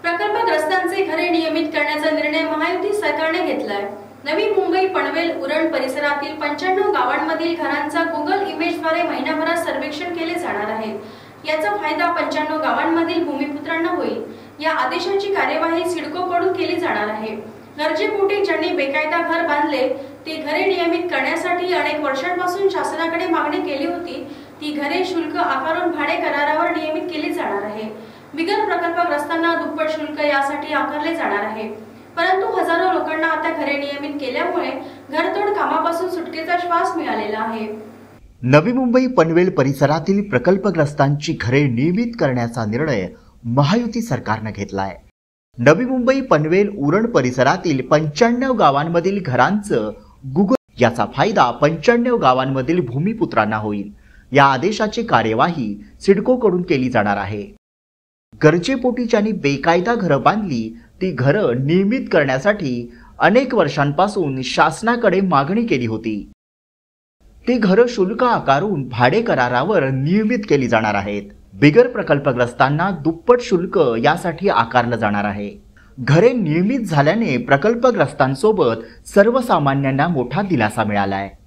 प्रकल्पग्रस्तांचे घरे नियमित करण्याचा निर्णय महायुती सरकारने घेतलाय। नवी मुंबई पनवेल उरण परिसरातील 95 गावांमधील घरांचा गुगल इमेजद्वारे महिनाभरात सर्वेक्षण केले जाणार आहे। याचा फायदा 95 गावांमधील भूमिपुत्रांना होईल। या आदेशाची कार्यवाही सिडकोकडून केली जाणार आहे। गरजेपोटी ज्यांनी बेकायदा घर बांधले ती घरे नियमित करण्यासाठी अनेक वर्षांपासून शासनाकडे मागणी केली होती, ती घरे शुल्क आकारून भाडे करारावर नियमित केली जाणार आहे। बिगर प्रकल्पग्रस्तांना दुप्पट शुल्क यासाठी आकारले जाणार आहे। परंतु हजारो लोकांना आता घरे नियमित केल्यामुळे घरतोड कामापासून सुटकेचा श्वास मिळालेला आहे। नवी मुंबई पनवेल परिसरातील प्रकल्पग्रस्तांची घरे नियमित करण्याचा निर्णय महायुती सरकारने घेतलाय। नवी मुंबई पनवेल उरण परिसरातील 95 गावांमधील घरांचं गुगल याचा फायदा 95 गावांमधील भूमिपुत्रांना होईल। या आदेशाची कार्यवाही सिडकोकडून केली जाणार आहे। गरजेपोटी ज्यांनी बेकायदा घरं बांधली ती घरं नियमित करण्यासाठी अनेक वर्षांपासून शासनाकडे मागणी केली होती, ती घरं शुल्क आकारून भाडे करारावर नियमित केली जाणार आहेत। बिगर प्रकल्पग्रस्तांना दुप्पट शुल्क यासाठी आकारलं जाणार आहे। घरे नियमित झाल्याने प्रकल्पग्रस्तांसोबत सर्वसामान्यांना मोठा दिलासा मिळाला आहे।